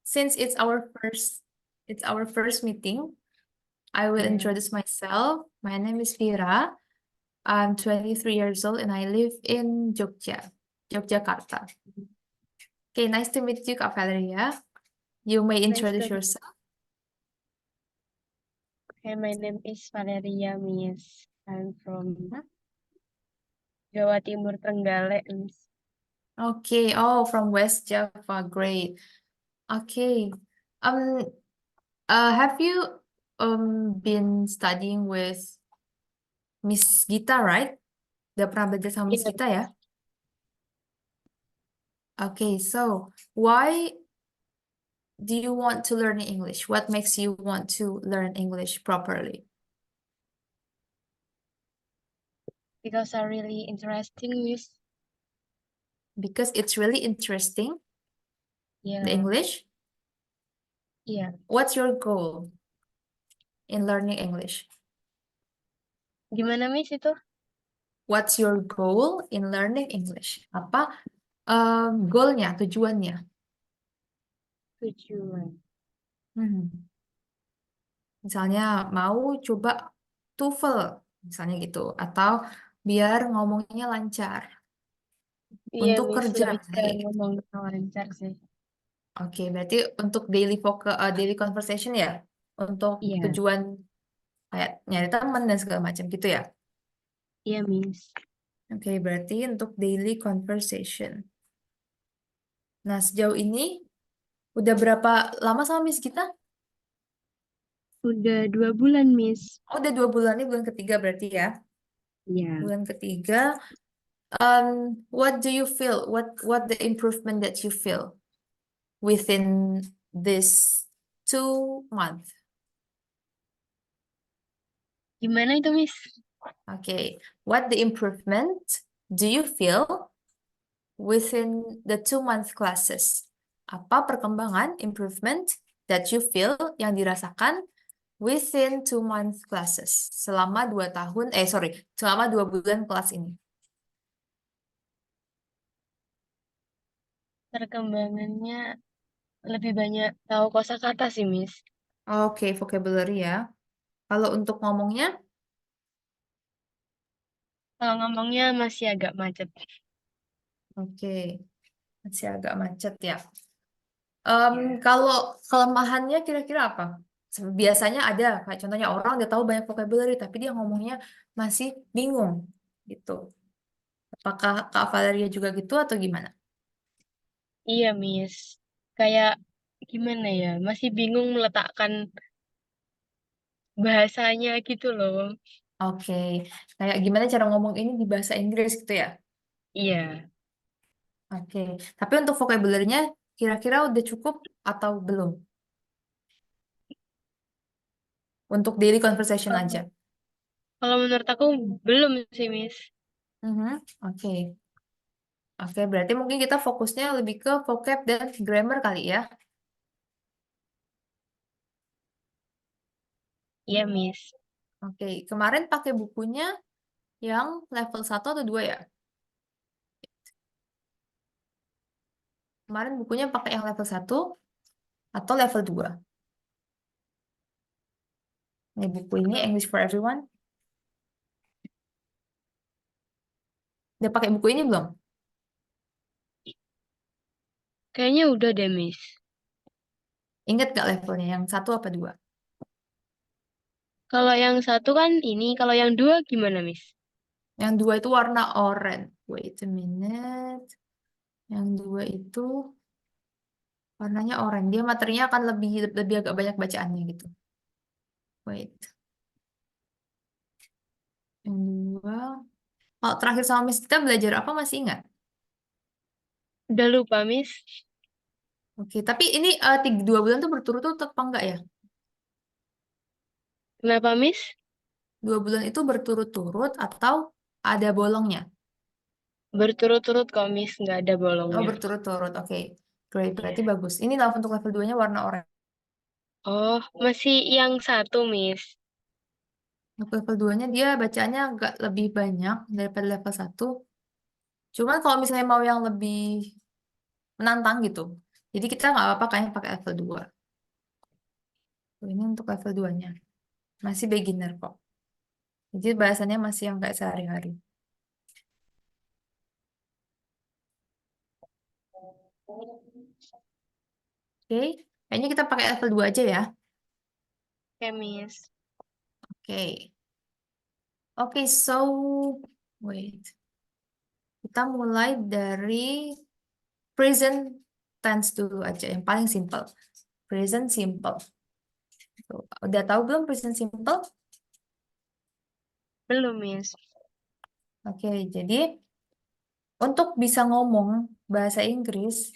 Since it's our first meeting, I will Yeah. introduce myself. My name is Vira. I'm 23 years old and I live in Yogyakarta. Okay, nice to meet you, Kak Valeria. You may introduce to- yourself. Okay, my name is Valeria, Miss. I'm from Mhm. Jawa Timur, Trenggalek, Miss. Okay, oh, from West Java, great. Okay, um, have you been studying with Miss Gita, right? Udah pernah belajar sama Miss Iya, Gita ya? Okay, so why do you want to learn English? What makes you want to learn English properly? because are really interesting, Miss. Because it's really interesting, the Yeah, English. iya. What's your goal in learning English? Gimana, Miss, itu? What's your goal in learning English? Apa goalnya, tujuannya? Tujuan. Misalnya mau coba TOEFL, misalnya gitu, atau biar ngomongnya lancar Iya, untuk Miss, kerja. lebih ke ngomong lancar sih. Oke, berarti untuk daily conversation ya, untuk Iya, tujuan kayak nyari teman dan segala macam gitu ya. iya, Miss. Oke, berarti untuk daily conversation. Nah, sejauh ini udah berapa lama sama Miss kita? Udah 2 bulan, Miss. Oh, udah 2 bulan, ini bulan ketiga berarti ya. Iya. Bulan ketiga. What do you feel? What the improvement that you feel within this 2 month? Gimana itu, Miss? Okay, what the improvement do you feel within the 2 month classes? Apa perkembangan improvement that you feel yang dirasakan within 2 month classes selama 2 tahun, selama 2 bulan kelas ini? Perkembangannya lebih banyak tahu kosakata sih, Miss. Oke, vocabulary ya. Kalau untuk ngomongnya, Kalau ngomongnya masih agak macet. oke, masih agak macet ya. Iya. Kalau kelemahannya kira-kira apa? Biasanya ada, kayak contohnya orang udah tahu banyak vocabulary, tapi dia ngomongnya masih bingung gitu. Apakah Kak Valeria juga gitu atau gimana? Iya, Miss. Kayak gimana ya? Masih bingung meletakkan bahasanya gitu loh. Oke, kayak gimana cara ngomong ini di bahasa Inggris gitu ya? Iya. Oke, tapi untuk vocabulary-nya kira-kira udah cukup atau belum? Untuk daily conversation aja. Kalau kalau menurut aku belum sih, Miss. Mhm, oke. Oke, berarti mungkin kita fokusnya lebih ke vocab dan grammar kali ya. Iya, Miss. Oke, kemarin pakai bukunya yang level 1 atau 2 ya? Kemarin bukunya pakai yang level 1 atau level 2? Ini buku ini English for Everyone. Udah pakai buku ini belum? Kayaknya udah deh, Miss. Ingat gak levelnya? Yang 1 apa 2? Kalau yang satu kan ini, kalau yang dua gimana, Miss? Yang 2 itu warna oranye. Wait a minute. Yang 2 itu warnanya oranye. Dia materinya akan lebih lebih agak banyak bacaannya gitu. Wait. Yang 2. Kalau terakhir sama Miss kita belajar apa masih ingat? Udah lupa, Miss. Oke, tapi ini 2 bulan tuh berturut-turut apa enggak ya? Kenapa, Miss? 2 bulan itu berturut-turut atau ada bolongnya? Berturut-turut kok, Miss. Nggak ada Oh, bolongnya. berturut-turut. Oke. Great, berarti Iya. bagus. Ini lah untuk level 2-nya warna oranye. Oh, masih yang satu, Miss. Untuk level 2-nya dia bacaannya agak lebih banyak daripada level 1. Cuman kalau misalnya mau yang lebih menantang gitu, Jadi kita nggak apa-apa kayaknya pakai level 2. Ini untuk level 2-nya. Masih beginner kok. Jadi bahasannya masih yang kayak sehari-hari. Oke, kayaknya kita pakai level 2 aja ya. Oke, Miss. Oke. Oke, so wait. Kita mulai dari present tense dulu aja, yang paling simple. Present simple. Tuh, udah tahu belum present simple? Belum, Miss. Oke, jadi untuk bisa ngomong bahasa Inggris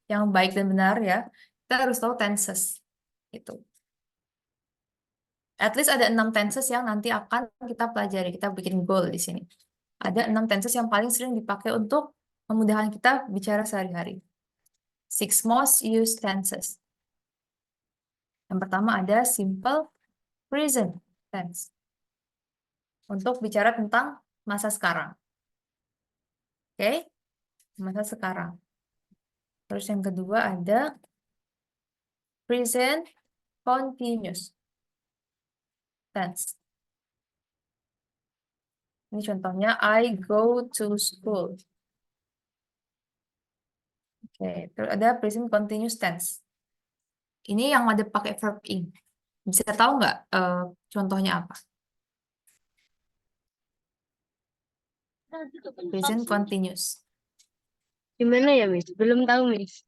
yang baik dan benar ya, kita harus tahu tenses. Gitu. At least ada 6 tenses yang nanti akan kita pelajari. Kita bikin goal di sini. Ada 6 tenses yang paling sering dipakai untuk memudahkan kita bicara sehari-hari. 6 most used tenses. Yang pertama ada simple present tense. Untuk bicara tentang masa sekarang. Oke? Masa sekarang. Terus yang kedua ada present continuous tense. Ini contohnya, I go to school. Oke, terus ada present continuous tense. Ini yang ada pakai verb ing. Bisa tahu nggak contohnya apa? Present continuous. Gimana ya, Miss? Belum tahu, Miss.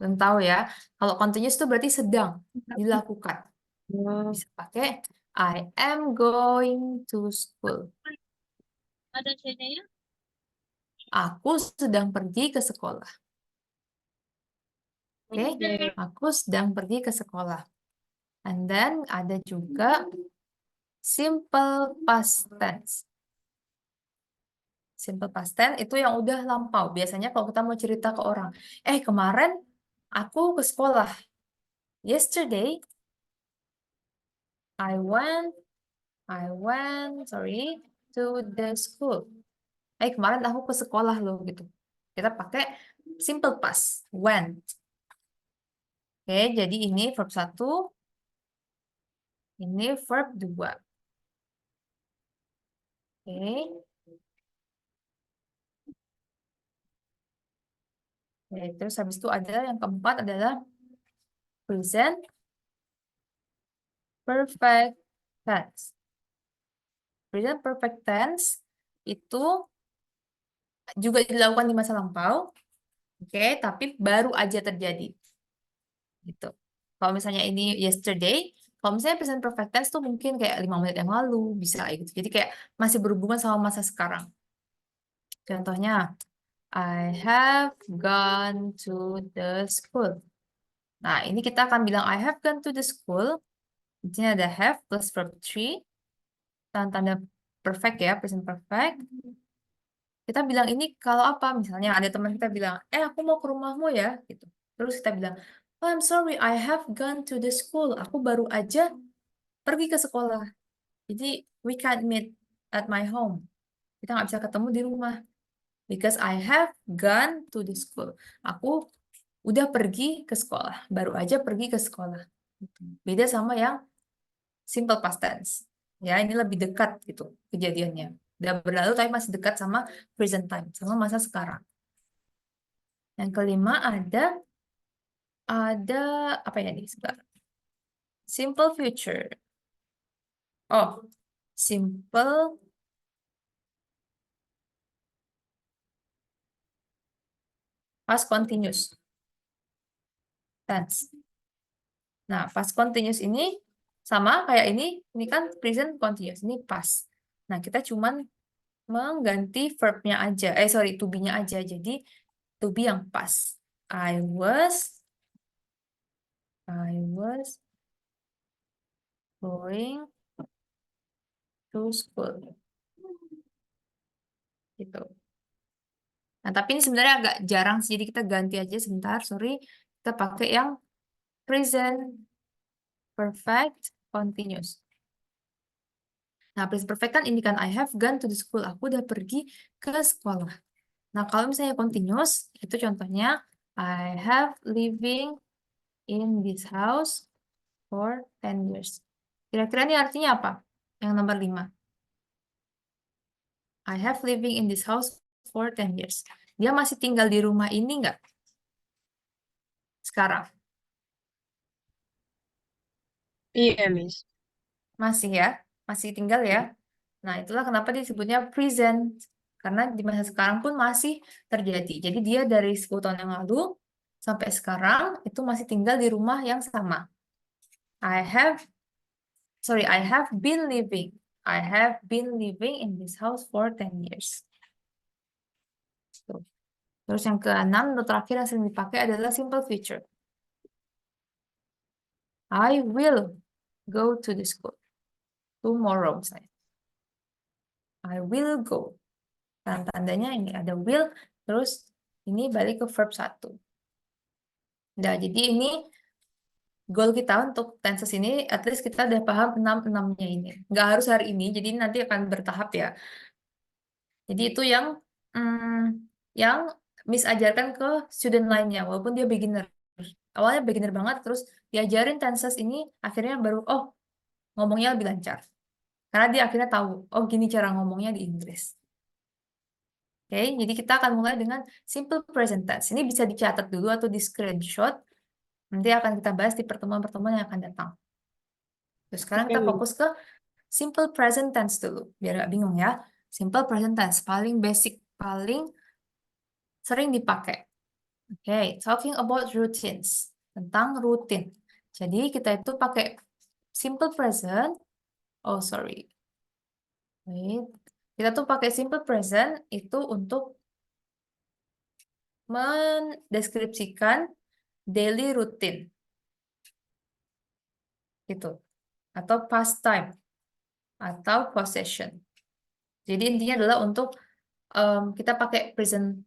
Belum tahu ya. Kalau continuous itu berarti sedang dilakukan. Oh, Bisa pakai I am going to school. ada C-nya? Aku sedang pergi ke sekolah. Oke, Oke. aku sedang pergi ke sekolah. And then ada juga simple past tense. Simple past tense itu yang udah lampau. Biasanya kalau kita mau cerita ke orang, kemarin aku ke sekolah. Yesterday, I went, sorry, to the school. Kemarin aku ke sekolah loh gitu. Kita pakai simple past, went. Oke, jadi ini verb 1, ini verb 2. Oke. Terus habis itu ada yang keempat adalah present perfect tense. Present perfect tense itu juga dilakukan di masa lampau, oke, tapi baru aja terjadi. Gitu. Kalau misalnya ini yesterday, kalau misalnya present perfect tense tuh mungkin kayak 5 menit yang lalu, bisa kayak gitu. Jadi kayak masih berhubungan sama masa sekarang. Contohnya, I have gone to the school. Nah, ini kita akan bilang I have gone to the school. Di sini ada have plus verb 3. Tanda perfect ya, present perfect. Kita bilang ini kalau apa? Misalnya ada teman kita bilang, aku mau ke rumahmu ya, gitu. Terus kita bilang, oh, I'm sorry, I have gone to the school. Aku baru aja pergi ke sekolah. Jadi, we can't meet at my home. Kita nggak bisa ketemu di rumah. Because I have gone to the school. Aku udah pergi ke sekolah. Baru aja pergi ke sekolah. Beda sama yang simple past tense. Ya, ini lebih dekat gitu kejadiannya. Udah berlalu tapi masih dekat sama present time, sama masa sekarang. Yang kelima ada apa ya nih? Sebentar. Simple future. Oh, simple past continuous tense. Nah, past continuous ini sama kayak ini kan present continuous, ini past. Nah, kita cuman mengganti verbnya aja, sorry, to be-nya aja. Jadi, to be yang past. I was going to school. Gitu. Nah, tapi ini sebenarnya agak jarang sih, jadi kita ganti aja sebentar, sorry. Kita pakai yang present perfect continuous. Nah, present perfect kan ini kan I have gone to the school. Aku udah pergi ke sekolah. Nah, kalau misalnya continuous, itu contohnya I have living in this house for 10 years. Kira-kira ini artinya apa? Yang nomor 5. I have living in this house for 10 years. Dia masih tinggal di rumah ini nggak sekarang? Iya, Miss. Masih ya? Masih tinggal ya? Nah, itulah kenapa disebutnya present. Karena di masa sekarang pun masih terjadi. Jadi dia dari 10 tahun yang lalu sampai sekarang itu masih tinggal di rumah yang sama. I have been living. I have been living in this house for 10 years. Tuh. Terus yang keenam, atau terakhir yang sering dipakai adalah simple future. I will go to the school tomorrow, misalnya. I will go. Tanda-tandanya ini ada will, terus ini balik ke verb 1. Nah, jadi ini goal kita untuk tenses ini, at least kita udah paham 6-6-nya ini. Nggak harus hari ini, jadi nanti akan bertahap ya. Jadi itu yang Miss ajarkan ke student lainnya, walaupun dia beginner. Awalnya beginner banget, terus diajarin tenses ini, akhirnya baru, oh, ngomongnya lebih lancar. Karena dia akhirnya tahu, oh gini cara ngomongnya di Inggris. Oke, jadi kita akan mulai dengan simple present tense. Ini bisa dicatat dulu atau di screenshot. Nanti akan kita bahas di pertemuan-pertemuan yang akan datang. Terus sekarang Oke, kita Miss. fokus ke simple present tense dulu, biar nggak bingung ya. Simple present tense, paling basic, paling sering dipakai. Oke, talking about routines, tentang rutin. Jadi kita itu pakai simple present, oh sorry, wait. Kita tuh pakai simple present itu untuk mendeskripsikan daily routine gitu, atau pastime, atau possession. Jadi intinya adalah untuk kita pakai present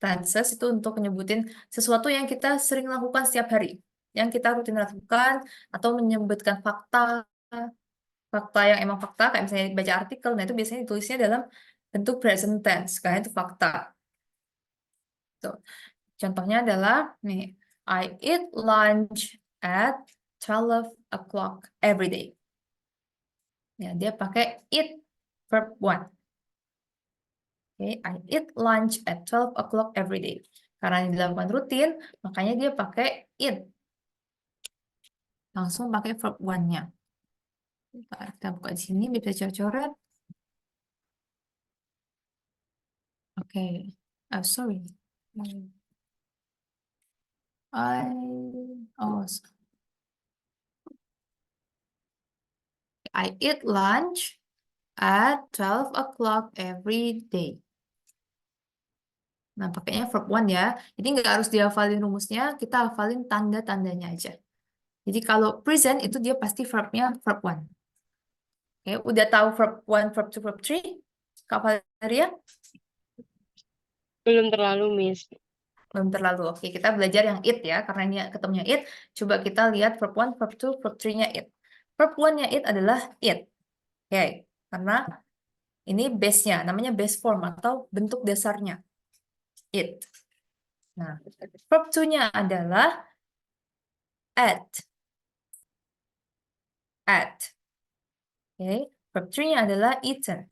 tenses itu untuk menyebutin sesuatu yang kita sering lakukan setiap hari, yang kita rutin lakukan, atau menyebutkan fakta, fakta yang emang fakta, kayak misalnya baca artikel, nah itu biasanya ditulisnya dalam bentuk present tense, karena itu fakta. Tuh. Contohnya adalah, nih, I eat lunch at 12 o'clock every day. Ya, dia pakai eat, verb 1. Okay, I eat lunch at 12 o'clock every day. Karena ini dilakukan rutin, makanya dia pakai eat. Langsung pakai verb 1-nya. Kita buka di sini, bisa coret-coret. Oke. Sorry. I eat lunch at 12 o'clock every day. Nah, pakainya verb 1 ya. Jadi nggak harus dihafalin rumusnya, kita hafalin tanda-tandanya aja. Jadi kalau present itu dia pasti verbnya verb 1. Oke, udah tahu verb 1, verb 2, verb 3? Kak Valeria? Belum terlalu, Miss. Belum terlalu. Oke, kita belajar yang it ya, karena ini ketemunya it. Coba kita lihat verb 1, verb 2, verb 3-nya it. Verb 1-nya it adalah it. Oke, karena ini base-nya, namanya base form atau bentuk dasarnya. It. Nah, verb 2-nya adalah at. At. Oke, verb 3-nya adalah eaten.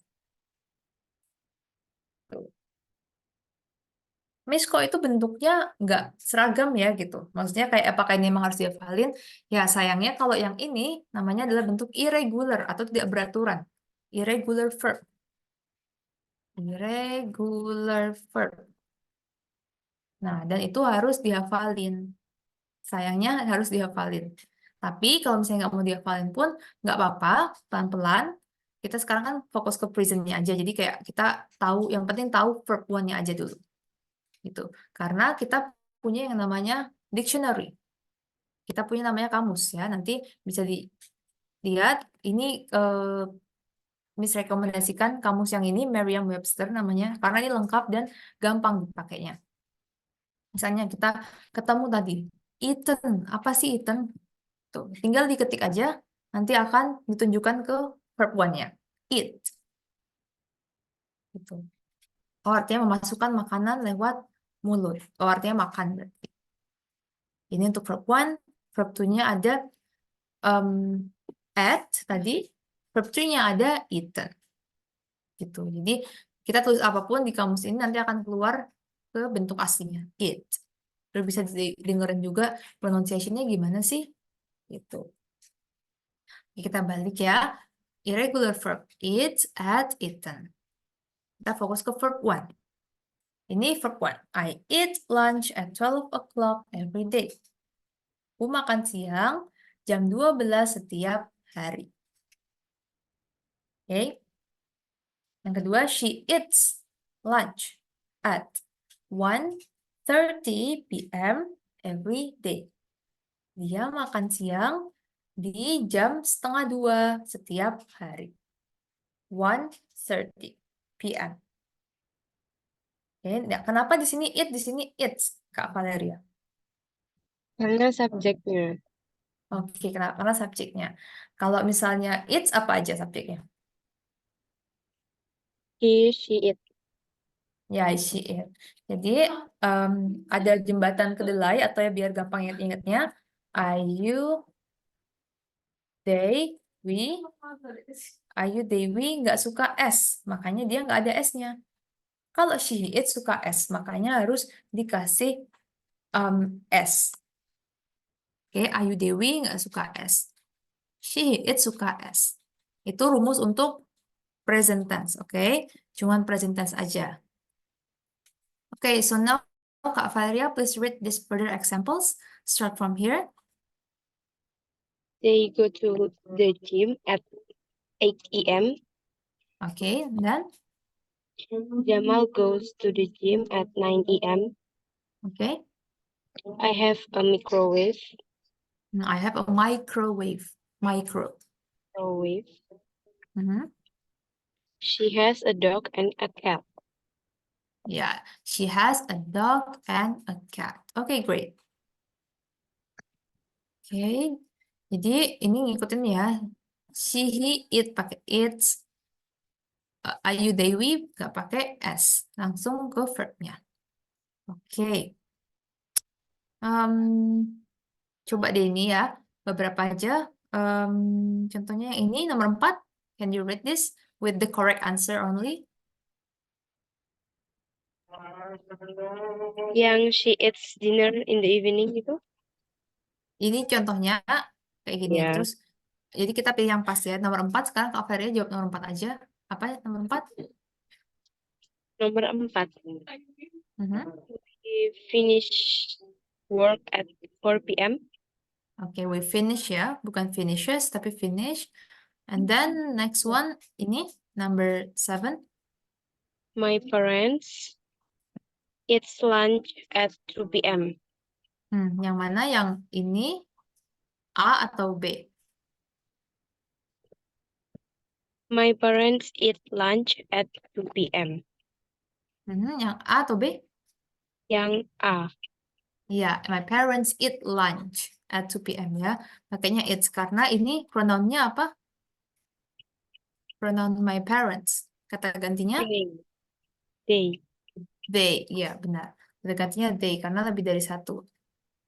Tuh. Miss, kok itu bentuknya nggak seragam ya gitu. Maksudnya kayak apakah ini memang harus dihafalin? Ya sayangnya kalau yang ini namanya adalah bentuk irregular atau tidak beraturan. Irregular verb. Irregular verb. Nah, dan itu harus dihafalin. Sayangnya harus dihafalin. Tapi kalau misalnya nggak mau dihafalin pun nggak apa-apa, pelan-pelan. Kita sekarang kan fokus ke present-nya aja. Jadi kayak kita tahu, yang penting tahu verb one-nya aja dulu. Gitu. Karena kita punya yang namanya dictionary. Kita punya namanya kamus ya. Nanti bisa dilihat ini Miss rekomendasikan kamus yang ini Merriam-Webster namanya karena ini lengkap dan gampang dipakainya. Misalnya kita ketemu tadi eaten, apa sih eaten? Tuh, tinggal diketik aja, nanti akan ditunjukkan ke verb one-nya. Eat. Gitu. Oh, artinya memasukkan makanan lewat mulut. Oh, artinya makan berarti. Ini untuk verb 1. Verb 2-nya ada ate tadi. Verb 3-nya ada eaten. Gitu. Jadi kita tulis apapun di kamus ini nanti akan keluar ke bentuk aslinya. Eat. Terus bisa dengerin juga pronunciation-nya gimana sih? Gitu. Oke, kita balik ya. Irregular verb. Eat, ate, eaten. Kita fokus ke verb 1. Ini verb 1. I eat lunch at 12 o'clock every day. Aku makan siang jam 12 setiap hari. Oke. Yang kedua, she eats lunch at 1:30 p.m. every day. Dia makan siang di jam 1:30 setiap hari. 1:30 p.m. Oke, nah, kenapa di sini eat, di sini eats, Kak Valeria? Karena subjeknya. Oke, kenapa? Karena subjeknya. Kalau misalnya eats, apa aja subjeknya? He, she, it. Ya, she eat. Jadi, ada jembatan kedelai, atau ya biar gampang ingat-ingatnya, I, you, they, we. I, you, they, we nggak suka S, makanya dia nggak ada S-nya. Kalau she, it suka S, makanya harus dikasih S. Oke, I, you, they, we nggak suka S. She, it suka S. Itu rumus untuk present tense, oke? Cuman present tense aja. Oke, so now Kak Valeria, please read these further examples. Start from here. They go to the gym at 8 a.m. Oke, dan Jamal goes to the gym at 9 a.m. oke. I have a microwave. I have a microwave. Micro. Microwave. Mhm. She has a dog and a cat. Yeah, she has a dog and a cat. Okay, great. Oke, jadi ini ngikutin ya. She, he, it pakai its. Ayu, Dewi nggak pakai S. Langsung ke verbnya. Oke. Coba deh ini ya. Beberapa aja. Contohnya yang ini nomor 4. Can you read this with the correct answer only? Yang she eats dinner in the evening itu? Ini contohnya kayak gini. Ya. Terus, jadi kita pilih yang pas ya. Nomor 4, sekarang Kak Feria jawab nomor 4 aja. Apa ya nomor 4? Nomor 4. Mhm. We finish work at 4 p.m. Oke, we finish ya. Bukan finishes, tapi finish. And then next one, ini number 7. My parents eat lunch at 2 p.m. Yang mana yang ini A atau B? My parents eat lunch at 2 p.m. Yang A atau B? Yang A. Ya, my parents eat lunch at 2 p.m. ya. Makanya it's karena ini pronounnya apa? Pronoun my parents. Kata gantinya They. they. Ya, benar. Kata gantinya they karena lebih dari satu.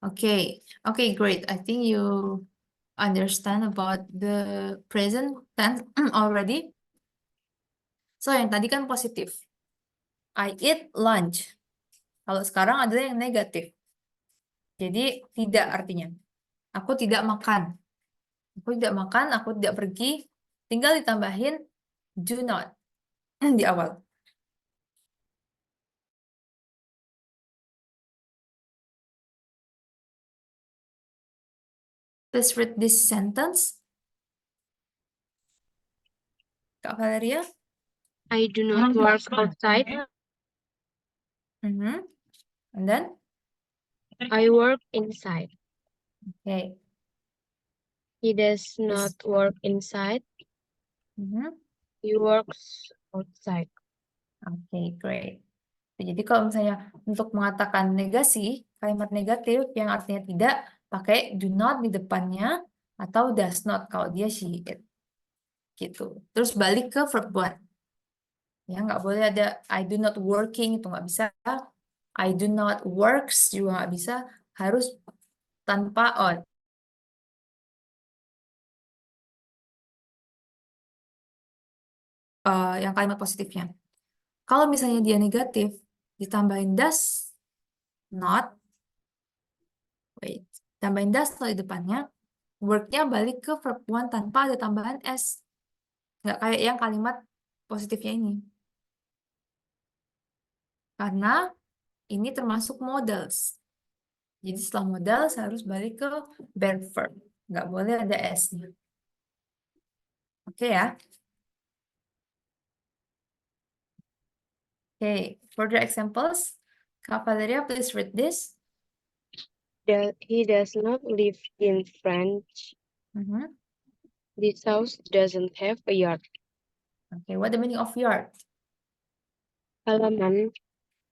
Oke, oke, great. I think you understand about the present tense already. So, yang tadi kan positif. I eat lunch. Kalau sekarang ada yang negatif. Jadi, tidak artinya. Aku tidak makan. Aku tidak makan, aku tidak pergi. Tinggal ditambahin do not di awal. Please read this sentence. Kak Valeria. I do not work outside. And then? I work inside. Okay. He does not work inside. He works outside. Okay, great. Jadi kalau misalnya untuk mengatakan negasi, kalimat negatif yang artinya tidak, pakai do not di depannya atau does not kalau dia she, it. Gitu. Terus balik ke verb 1. Ya, nggak boleh ada I do not working, itu nggak bisa. I do not works juga nggak bisa, harus tanpa on. Yang kalimat positifnya. Kalau misalnya dia negatif, ditambahin does not, wait, tambahin does not di depannya, work-nya balik ke verb one tanpa ada tambahan s. Nggak kayak yang kalimat positifnya ini. Karena ini termasuk modals. Jadi setelah modal harus balik ke verb verb. Nggak boleh ada s-nya. Oke ya. Oke, further examples. Kak Valeria, please read this. He does not live in French. Mhm. This house doesn't have a yard. Okay, what the meaning of yard? Halaman.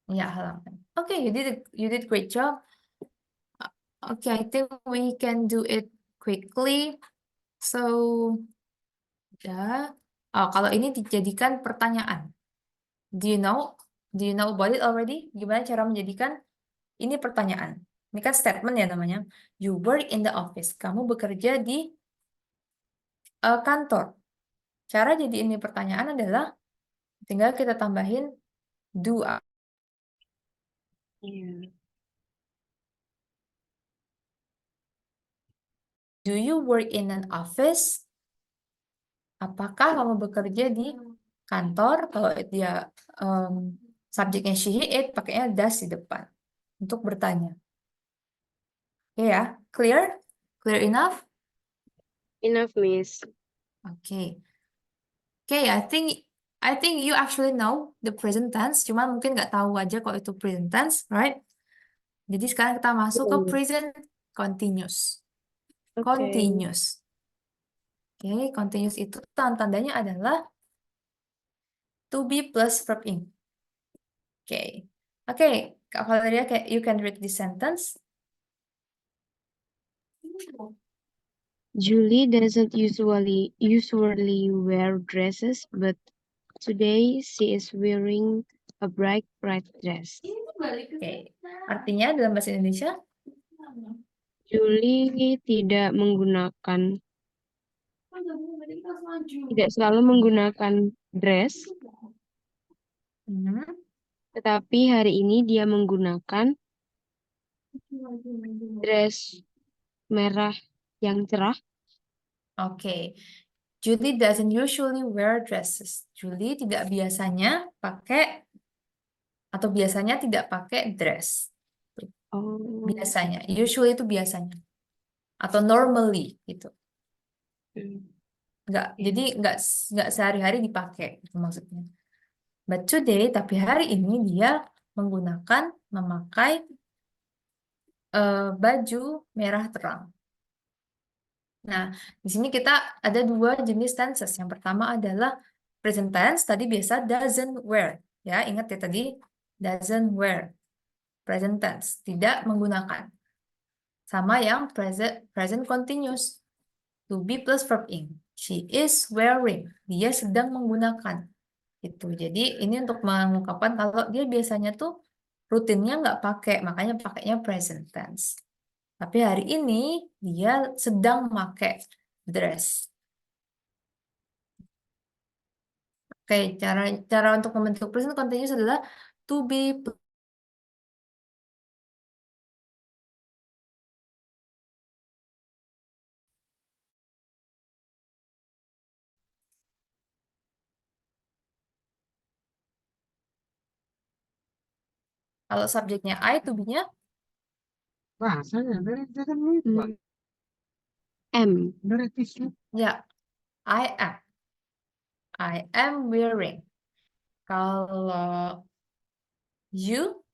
Ya, halaman. Okay, you did great job. Okay, I think we can do it quickly. So, ya. Oh, kalau ini dijadikan pertanyaan. Do you know? Do you know about it already? Gimana cara menjadikan ini pertanyaan? Ini kan statement ya namanya. You work in the office. Kamu bekerja di kantor. Cara jadi ini pertanyaan adalah tinggal kita tambahin do. Yeah. Do you work in an office? Apakah kamu bekerja di kantor? Kalau dia subjeknya she, he, it, pakainya does di depan untuk bertanya. Oke ya, clear? Clear enough? Enough, Miss. Oke. Oke, I think you actually know the present tense, cuman mungkin nggak tahu aja kalau itu present tense, right? Jadi sekarang kita masuk ke present continuous. Oke. Continuous. Oke, continuous itu tanda-tandanya adalah to be plus verb in. Oke. Oke, Kak Valeria, you can read this sentence. Julie doesn't usually wear dresses, but today she is wearing a bright dress. Oke. Artinya dalam bahasa Indonesia? Julie tidak selalu menggunakan dress, Mhm. tetapi hari ini dia menggunakan dress merah yang cerah. Oke. Julie doesn't usually wear dresses. Julie tidak biasanya pakai atau biasanya tidak pakai dress. Oh. Biasanya. Usually itu biasanya. Atau normally gitu. Nggak, jadi nggak sehari-hari dipakai gitu maksudnya. But today, tapi hari ini dia memakai baju merah terang. Nah, di sini kita ada dua jenis tenses. Yang pertama adalah present tense, tadi biasa doesn't wear. Ya, ingat ya tadi, doesn't wear. Present tense, tidak menggunakan. Sama yang present continuous, to be plus verb in. She is wearing, dia sedang menggunakan. Itu. Jadi ini untuk mengungkapkan kalau dia biasanya tuh rutinnya nggak pakai, makanya pakainya present tense. Tapi hari ini dia sedang pakai dress. Oke, cara untuk membentuk present continuous adalah to be. Kalau subjeknya I, to be-nya M. ya I am. I am wearing. Kalau you,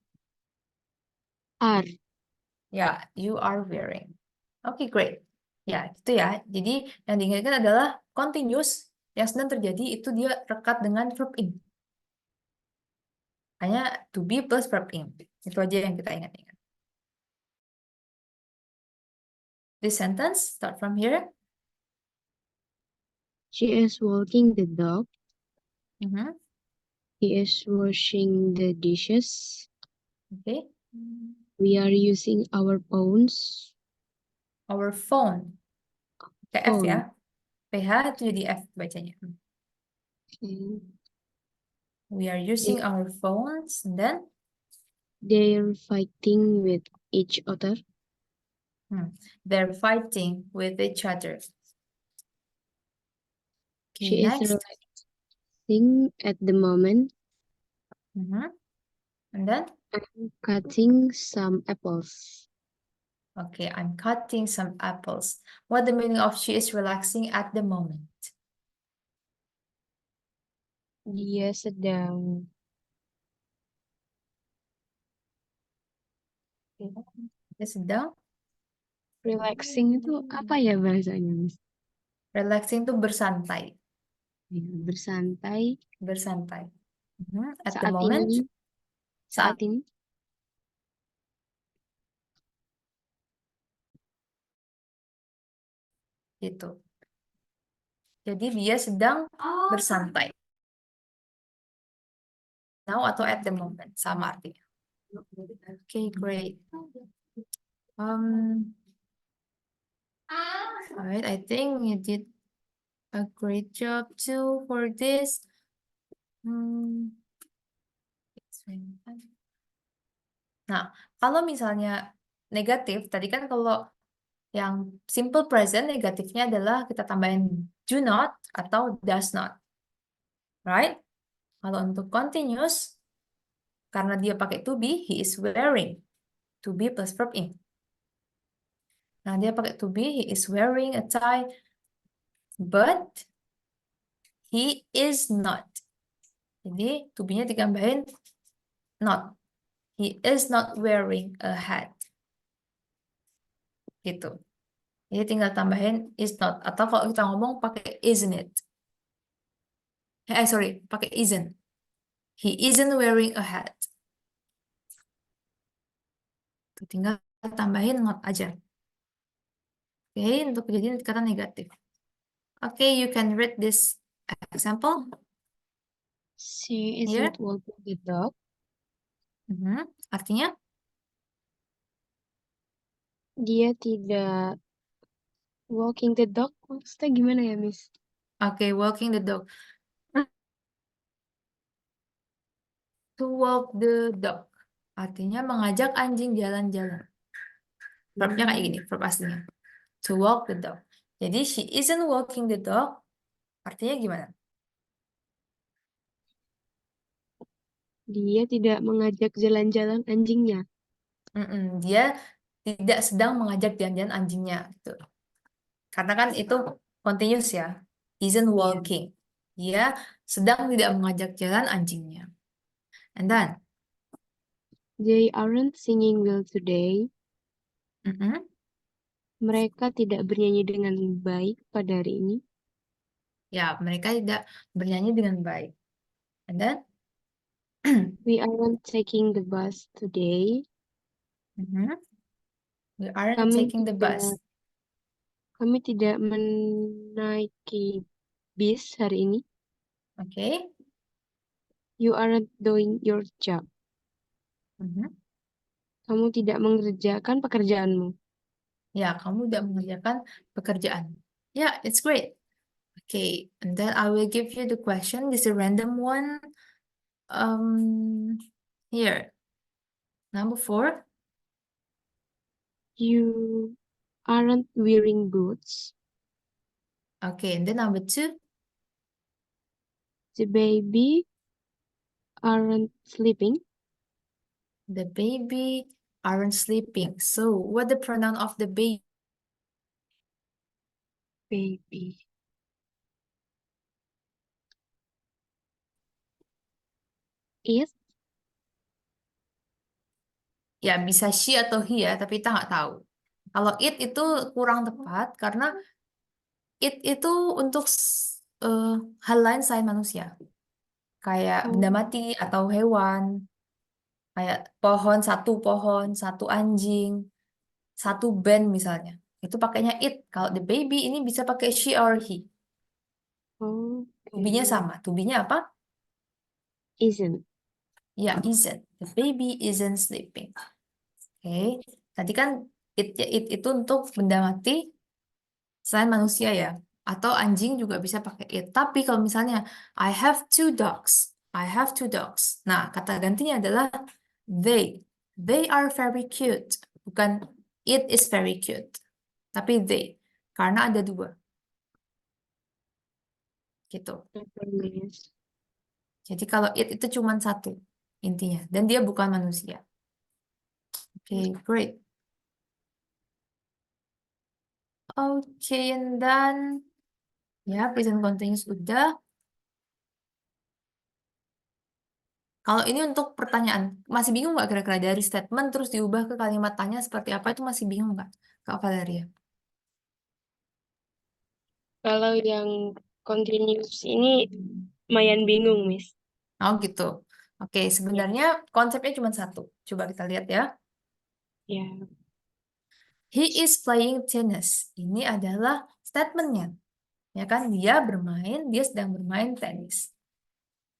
R. ya you are wearing. Oke, great. Ya, itu ya. Jadi yang diingatkan adalah continuous yang sedang terjadi itu dia rekat dengan verb in. Hanya to be plus verb in. Itu aja yang kita ingat-ingat. This sentence, start from here. She is walking the dog. Mhm. He is washing the dishes. Okay. We are using our phones. Our phone. Kayak F ya. Phone. PH itu jadi F bacanya. Okay. We are using our phones. And then They're fighting with each other. they're fighting with each other. Okay, She is next. relaxing at the moment. And then, I'm cutting some apples. okay, I'm cutting some apples. What the meaning of she is relaxing at the moment? Dia sedang Dia sedang relaxing itu apa ya bahasanya, Miss? relaxing itu bersantai. Ya, bersantai Bersantai. At the saat moment, ini. Saat ini. Gitu. Jadi dia sedang bersantai. Now atau at the moment, sama artinya. Okay, great. Alright, I think you did a great job too for this. Nah, kalau misalnya negatif, tadi kan kalau yang simple present negatifnya adalah kita tambahin do not atau does not. Right? Kalau untuk continuous, karena dia pakai to be, he is wearing. To be plus verb in. Nah, dia pakai to be, he is wearing a tie, but he is not. Jadi, to be-nya ditambahin not. He is not wearing a hat. Gitu. Jadi tinggal tambahin is not. Atau kalau kita ngomong pakai isn't it. Sorry, pakai isn't. He isn't wearing a hat. Tuh, tinggal tambahin not aja. Oke, untuk kejadian kata negatif. Oke, you can read this example. She Here. isn't walking the dog. Artinya? Dia tidak walking the dog. Maksudnya gimana ya, Miss? Oke, walking the dog. To walk the dog. Artinya mengajak anjing jalan-jalan. Verbnya kayak gini, verb aslinya. To walk the dog. Jadi, she isn't walking the dog. Artinya gimana? Dia tidak mengajak jalan-jalan anjingnya. Dia tidak sedang mengajak jalan-jalan anjingnya. Gitu. Karena kan itu continuous ya. Isn't walking. Dia sedang tidak mengajak jalan anjingnya. And then, They aren't singing well today. Mereka tidak bernyanyi dengan baik pada hari ini. ya, mereka tidak bernyanyi dengan baik. And then, We aren't taking the bus today. we aren't Kami taking the bus. Kami tidak menaiki bis hari ini. Oke. You aren't doing your job. Kamu tidak mengerjakan pekerjaanmu. Ya, kamu tidak mengerjakan pekerjaan. Yeah, it's great. Okay, and then I will give you the question. This is a random one. Here. Number 4. You aren't wearing boots. Okay, and then number 2. The baby aren't sleeping. The baby aren't sleeping. So, what the pronoun of the baby? Baby. Is. Ya, bisa she atau he ya, tapi kita nggak tahu. Kalau it itu kurang tepat karena it itu untuk hal lain selain manusia. Kayak benda mati atau hewan. Kayak pohon, satu anjing, satu band misalnya. Itu pakainya it. Kalau the baby ini bisa pakai she or he. Oh. To be-nya sama. To be-nya apa? Isn't. Ya, isn't. The baby isn't sleeping. Oke. Tadi kan it itu untuk benda mati selain manusia ya. Atau anjing juga bisa pakai it. Tapi kalau misalnya I have two dogs. I have two dogs. Nah, kata gantinya adalah they. They are very cute. Bukan it is very cute. Tapi they. Karena ada dua. Gitu. Oke, Miss. Jadi kalau it itu cuma satu intinya. Dan dia bukan manusia. Oke, great. Oke, and then ya, present continuous udah. Kalau ini untuk pertanyaan, masih bingung nggak kira-kira dari statement terus diubah ke kalimat tanya seperti apa itu masih bingung nggak, Kak Valeria? Kalau yang continuous ini lumayan bingung, Miss. Oh gitu. Oke, Ya, sebenarnya konsepnya cuma satu. Coba kita lihat ya. ya. He is playing tennis. Ini adalah statementnya. Ya kan, dia sedang bermain tenis.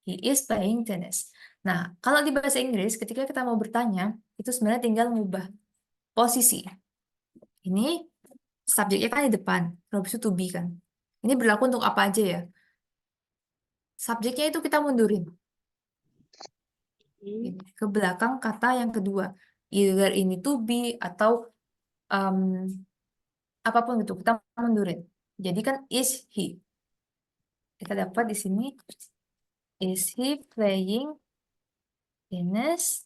He is playing tennis. Nah, kalau di bahasa Inggris, ketika kita mau bertanya, itu sebenarnya tinggal mengubah posisi. Ini subjeknya kan di depan, verb itu to be kan. Ini berlaku untuk apa aja ya? Subjeknya itu kita mundurin ke belakang kata yang kedua. Either ini to be atau um, apapun itu, kita mundurin. Jadi kan is he. Kita dapat di sini, is he playing tennis?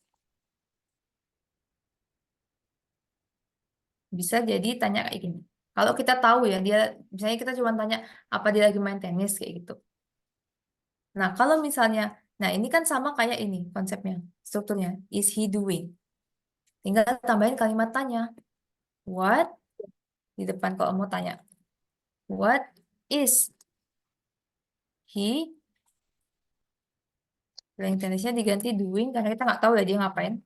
Bisa jadi tanya kayak gini. Kalau kita tahu ya, dia misalnya kita cuma tanya apa dia lagi main tenis kayak gitu. Nah, kalau misalnya, nah ini kan sama kayak ini konsepnya, strukturnya. Is he doing? Tinggal tambahin kalimat tanya. What? Di depan kalau mau tanya. What is he? Playing tenisnya diganti doing karena kita nggak tahu ya dia ngapain.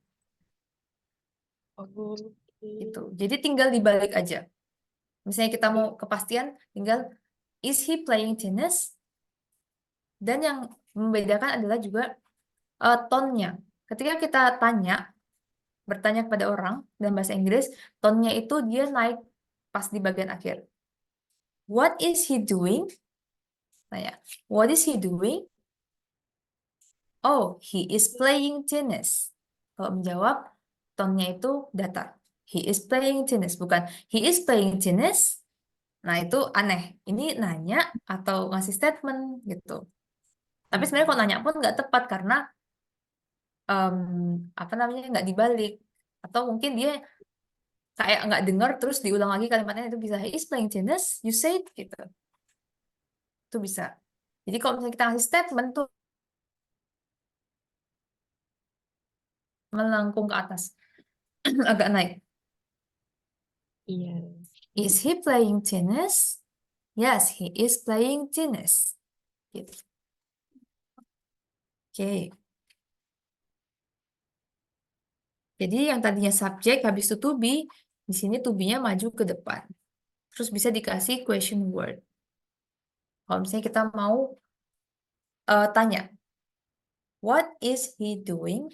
Gitu. Jadi tinggal dibalik aja. Misalnya kita mau kepastian, tinggal is he playing tennis? Dan yang membedakan adalah juga tone-nya. Ketika kita bertanya kepada orang dalam bahasa Inggris, tone-nya itu dia naik pas di bagian akhir. What is he doing? Tanya, what is he doing? Oh, he is playing tennis. Kalau menjawab, tone-nya itu datar. He is playing tennis, bukan he is playing tennis. Nah, itu aneh. Ini nanya atau ngasih statement gitu. Tapi sebenarnya kalau nanya pun nggak tepat karena apa namanya nggak dibalik. Atau mungkin dia kayak nggak dengar terus diulang lagi kalimatnya itu bisa he is playing tennis, you said gitu. Itu bisa. Jadi kalau misalnya kita ngasih statement tuh melengkung ke atas, agak naik. Iya. Is he playing tennis? Yes, he is playing tennis. Gitu. Oke. Jadi yang tadinya subjek habis itu to be, di sini to be-nya maju ke depan. Terus bisa dikasih question word. Kalau misalnya kita mau tanya, what is he doing?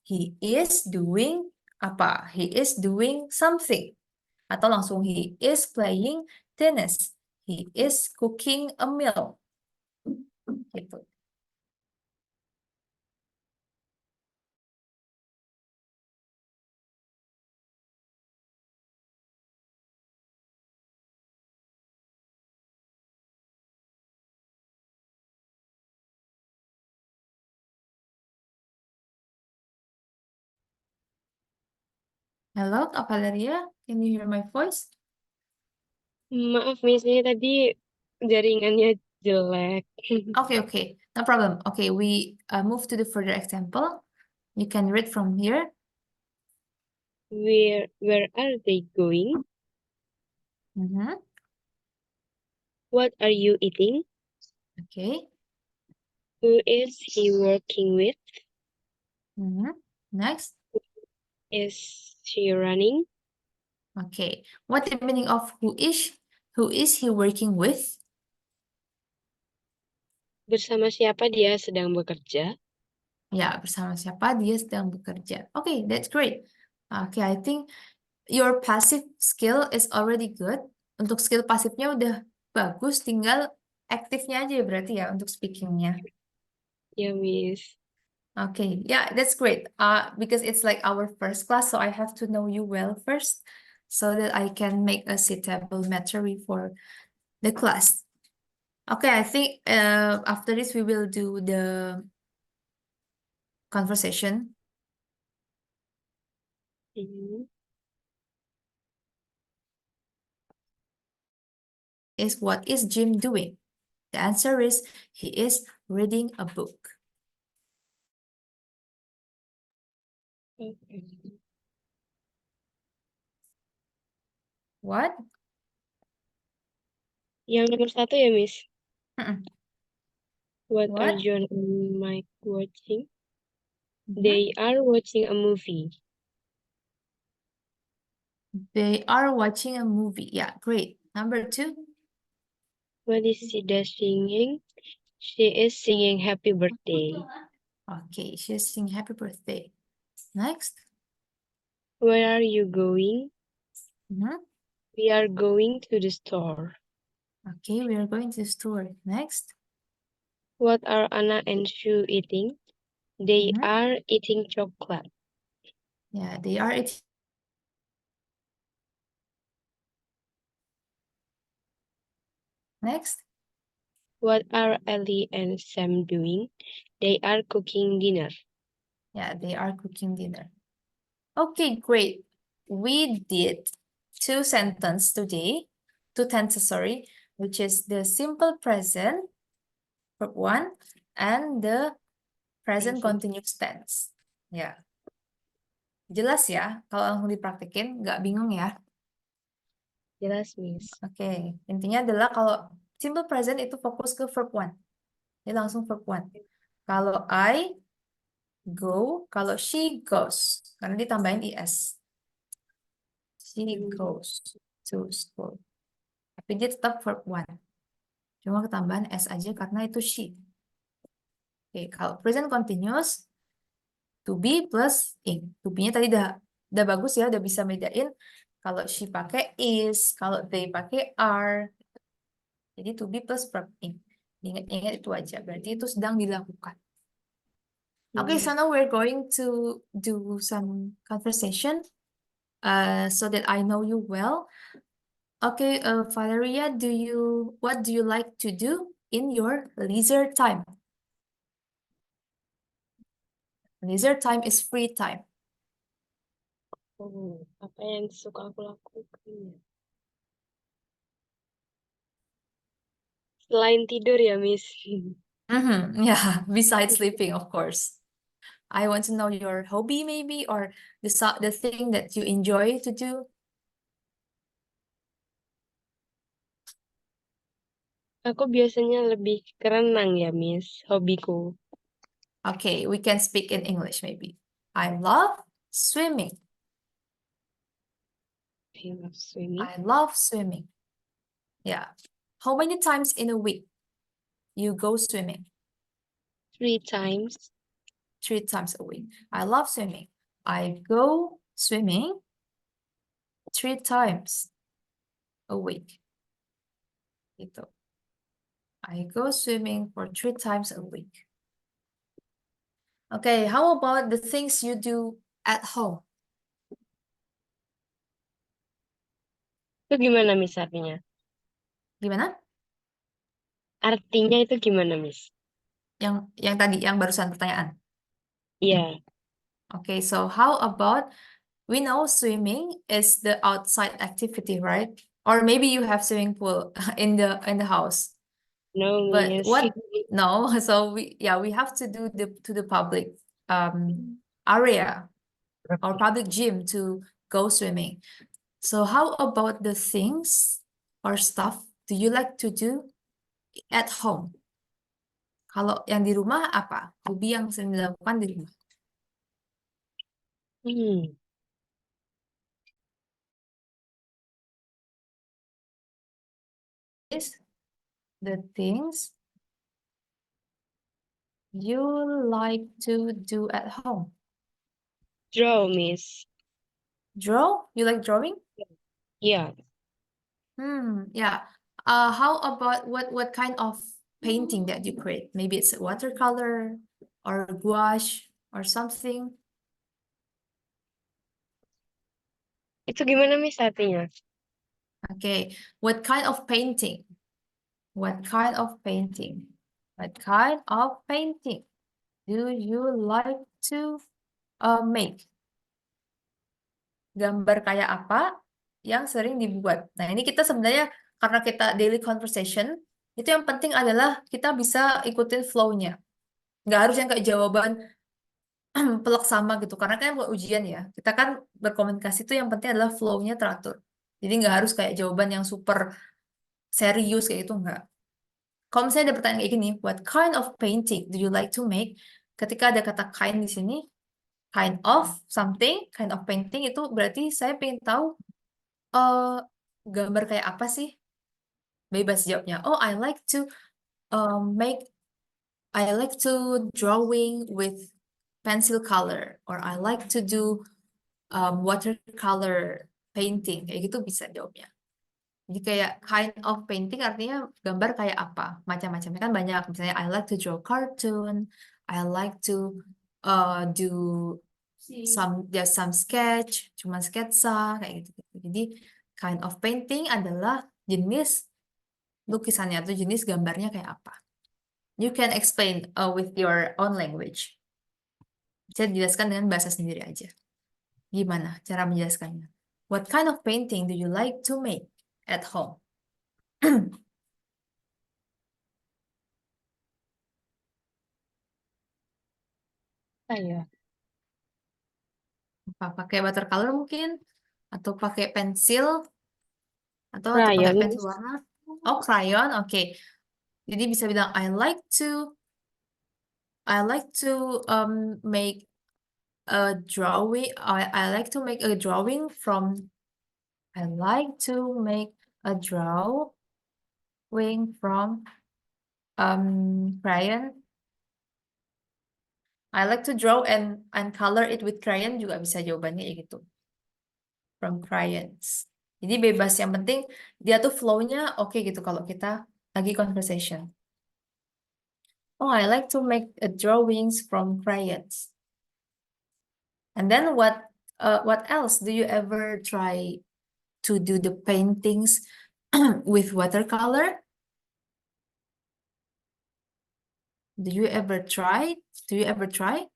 He is doing apa? He is doing something. Atau langsung he is playing tennis. He is cooking a meal. Gitu. Hello, Kak Valeria. Can you hear my voice? Maaf, Miss, ini tadi jaringannya jelek. Okay. No problem. Okay, we move to the further example. You can read from here. Where are they going? Mhm. What are you eating? Okay. Who is he working with? Mhm. Next. Is she running? Okay. What the meaning of who is he working with? Bersama siapa dia sedang bekerja? Ya, bersama siapa dia sedang bekerja. Okay, that's great. Okay, I think your passive skill is already good. Untuk skill pasifnya udah bagus, tinggal aktifnya aja ya berarti ya untuk speakingnya. Ya, Miss. Okay, yeah, that's great. Because it's like our first class, so I have to know you well first, so that I can make a suitable material for the class. Okay, I think after this we will do the conversation. Mhm. Is what is Jim doing? The answer is he is reading a book. Oke. What? Yang nomor 1 ya, Miss. Mm-mm. What are What? John and Mike watching? Mhm. They are watching a movie. They are watching a movie. Yeah, great. Number 2. What is she singing? She is singing Happy Birthday. Okay, she's singing happy birthday. Next. Where are you going? Mhm. We are going to the store. Okay, we are going to the store. Next. What are Anna and Sue eating? They Mhm. are eating chocolate. Yeah, they are eating. Next. What are Ellie and Sam doing? They are cooking dinner. Yeah, they are cooking dinner. Okay, great. We did 2 sentences today, 2 tenses, sorry, which is the simple present, verb 1, and the present Present. continuous tense. Ya, jelas ya, kalau langsung dipraktekin, nggak bingung ya. Jelas, Miss. Oke, intinya adalah kalau simple present itu fokus ke verb 1. Jadi langsung verb 1. Kalau I go, kalau she goes, karena ditambahin is. She goes to school. Tapi dia tetap verb 1. Cuma ketambahan S aja karena itu she. Oke, kalau present continuous, to be plus ing. To be-nya tadi udah bagus ya, udah bisa bedain. Kalau she pakai is, kalau they pakai are. Jadi to be plus verb ing. Ingat-ingat itu aja, berarti itu sedang dilakukan. Okay, so now we're going to do some conversation so that I know you well. Okay, Valeria, what do you like to do in your leisure time? Leisure time is free time. Apa yang suka aku lakukan? Selain tidur ya, Miss. Yeah, besides sleeping, of course. I want to know your hobby maybe, or the thing that you enjoy to do. Aku biasanya lebih ke renang ya, Miss. Hobiku. Okay, we can speak in English maybe. I love swimming. I love swimming. I love swimming. Yeah. How many times in a week you go swimming? 3 times. 3 times a week. I love swimming. I go swimming 3 times a week. Gitu. I go swimming for 3 times a week. Okay, how about the things you do at home? Itu gimana, Miss, artinya? Gimana? Artinya itu gimana, Miss? Yang tadi, yang barusan pertanyaan. Iya. Okay, so how about, we know swimming is the outside activity, right? Or maybe you have swimming pool in the house. No, But Miss. what? No, so we have to do the public area or public gym to go swimming. So how about the things or stuff do you like to do at home? Kalau yang di rumah apa? Hobi yang sering dilakukan di rumah. Hmm. Is the things you like to do at home? Draw, Miss. Draw? You like drawing? Yeah. Yeah. How about what kind of painting that you create? Maybe it's watercolor or gouache or something. Itu gimana, Miss, artinya? Okay. What kind of painting? What kind of painting? What kind of painting do you like to make? Gambar kayak apa yang sering dibuat? Nah, ini kita sebenarnya karena kita daily conversation, itu yang penting adalah kita bisa ikutin flow-nya. Nggak harus yang kayak jawaban pelak sama gitu. Karena kan buat ujian ya, kita kan berkomunikasi itu yang penting adalah flow-nya teratur. Jadi nggak harus kayak jawaban yang super serius kayak itu nggak. Kalau misalnya ada pertanyaan kayak gini, what kind of painting do you like to make? Ketika ada kata kind di sini, kind of something, kind of painting itu berarti saya pengen tahu gambar kayak apa sih? Bebas jawabnya. Oh, make I like to drawing with pencil color, or I like to do watercolor painting. Kayak gitu bisa jawabnya. Jadi kayak kind of painting artinya gambar kayak apa? Macam-macamnya kan banyak. Misalnya I like to draw cartoon, I like to do some sketch, cuma sketsa kayak gitu. Jadi kind of painting adalah jenis lukisannya atau jenis gambarnya kayak apa. You can explain with your own language. Bisa dijelaskan dengan bahasa sendiri aja. Gimana cara menjelaskannya? What kind of painting do you like to make at home? Saya. Pakai watercolor mungkin, atau pakai pensil, atau pakai Crayon, pensil Miss. warna. Oh, crayon, oke. Jadi bisa bilang I like to make a drawing. I like to make a drawing from. I like to make a drawing from crayon. I like to draw and color it with crayon juga bisa jawabannya ya gitu. From crayons. Jadi bebas, yang penting dia tuh flow-nya oke gitu kalau kita lagi conversation. Oh, I like to make drawings from crayons. And then what else? Do you ever try to do the paintings with watercolor? Do you ever try? Do you ever try?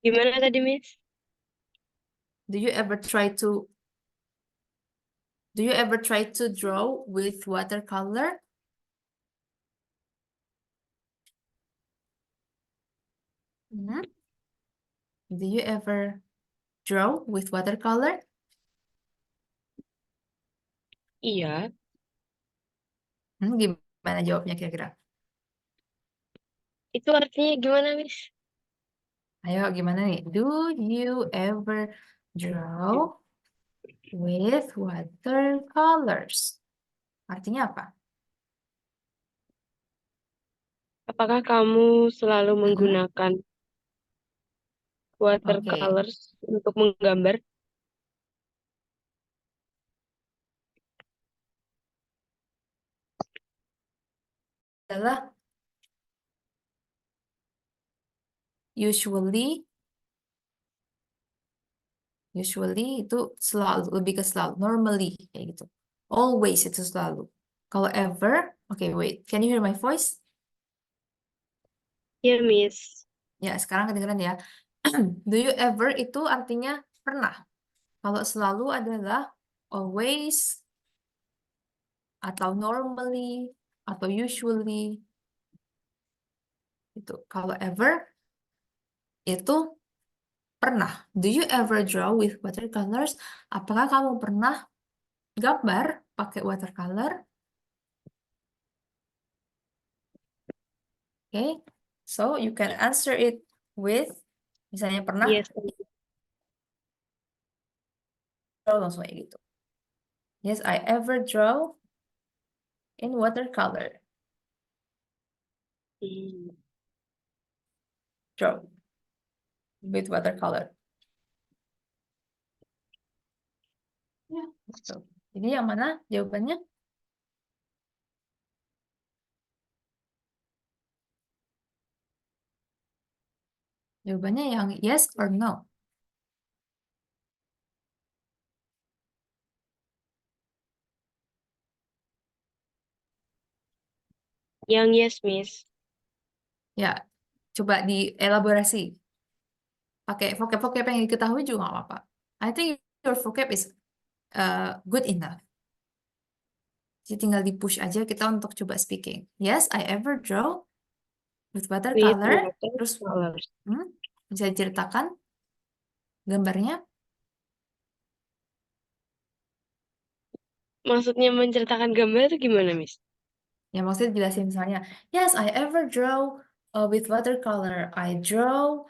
Gimana tadi, Miss? Do you ever try to Do you ever try to draw with watercolor? Hmm? Do you ever draw with watercolor? Iya. Gimana jawabnya kira-kira? Itu artinya gimana, Miss? Ayo, gimana nih? Do you ever draw with watercolors? Artinya apa? Apakah kamu selalu Mm-mm. menggunakan Oke, watercolors untuk menggambar? adalah usually itu selalu, lebih ke selalu, normally kayak gitu. Always itu selalu. Kalau ever, oke, wait, can you hear my voice? Iya, Miss. Ya, sekarang kedengeran ya. Do you ever itu artinya pernah. Kalau selalu adalah always atau normally atau usually itu. Kalau ever itu pernah. Do you ever draw with watercolors? Apakah kamu pernah gambar pakai watercolor? Okay, so you can answer it with misalnya pernah Yes. draw langsung kayak gitu. Yes, I ever draw in watercolor. Draw with watercolor. Ya, betul. Jadi yang mana jawabannya? Jawabannya yang yes or no. Yang yes, Miss. Ya, coba dielaborasi. Pakai vocab-vocab yang diketahui juga nggak apa-apa. I think your vocab is good enough. Jadi tinggal di-push aja kita untuk coba speaking. Yes, I ever draw with With watercolor. Terus watercolors. bisa diceritakan gambarnya? Maksudnya menceritakan gambar itu gimana, Miss? Ya maksudnya jelasin misalnya, yes, I ever draw with watercolor. I draw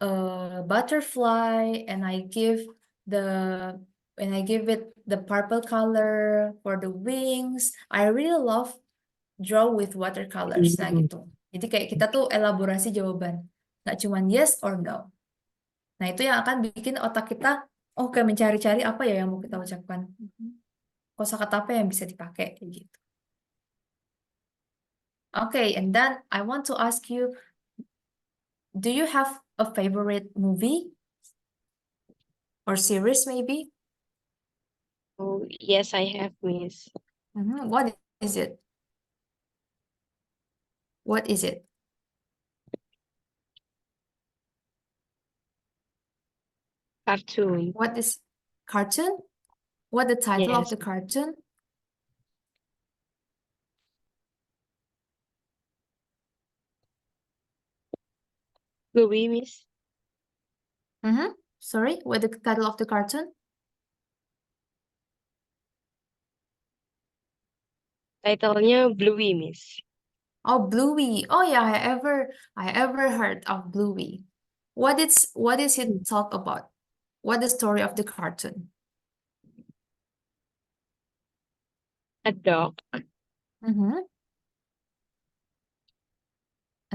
a butterfly and I give it the purple color for the wings. I really love draw with watercolors. Nah gitu. Jadi kayak kita tuh elaborasi jawaban. Nggak cuman yes or no. Nah itu yang akan bikin otak kita, oh kayak mencari-cari apa ya yang mau kita ucapkan. Kosakata apa yang bisa dipakai kayak gitu. Okay, and then I want to ask you, do you have a favorite movie or series maybe? Oh, yes, I have, Miss. What is it? What is it? Cartoon. What is cartoon? What the title of Yes. the cartoon? Bluey, Miss. Sorry, what the title of the cartoon? Titlenya Bluey, Miss. Oh, Bluey. Oh yeah, I ever heard of Bluey. What is it talk about? What the story of the cartoon? A dog. And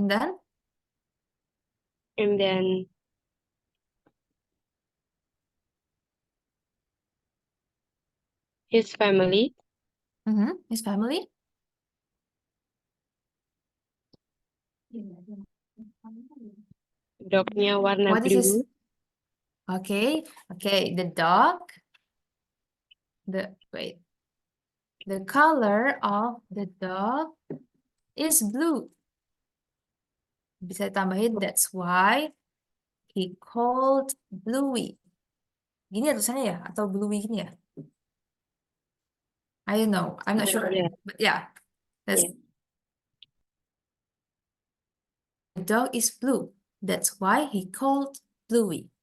then? And then his family. His family? Dognya warna What is his? biru. Okay, the dog. The color of the dog is blue. Bisa tambahin, that's why he called Bluey. Gini ya tulisannya ya? Atau Bluey gini ya? I don't know. I'm not sure. Yeah. But yeah, that's Yeah. the dog is blue. That's why he called Bluey.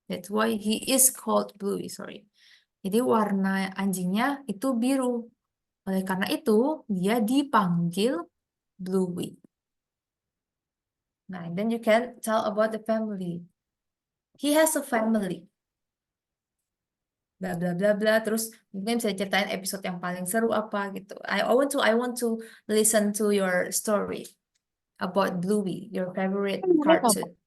That's why he is called Bluey, sorry. Jadi warna anjingnya itu biru. Oleh karena itu, dia dipanggil Bluey. Nah, then you can tell about the family. He has a family. Bla bla bla bla. Terus mungkin bisa ceritain episode yang paling seru apa gitu. I want to listen to your story about Bluey, your favorite cartoon.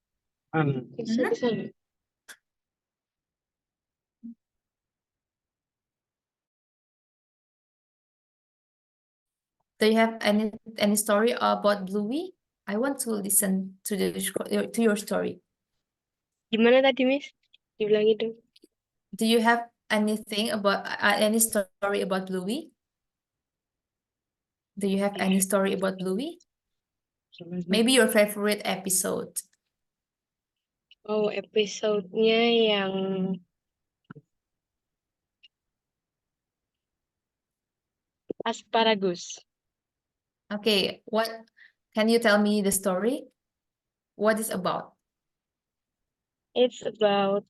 Do you have any story about Bluey? I want to listen to your story. Gimana tadi, Miss? Diulangi dong. Do you have anything about any story about Bluey? Do you have any story about Bluey? Maybe your favorite episode. Oh, episodenya yang asparagus. Okay, what can you tell me the story? What is about? It's about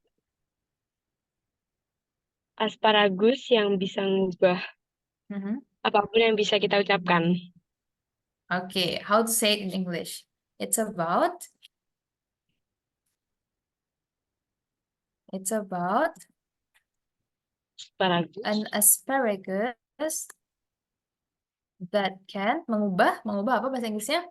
asparagus yang bisa ngubah apapun yang bisa kita ucapkan. Okay, how to say it in English? It's about Asparagus. an asparagus that can mengubah apa bahasa Inggrisnya?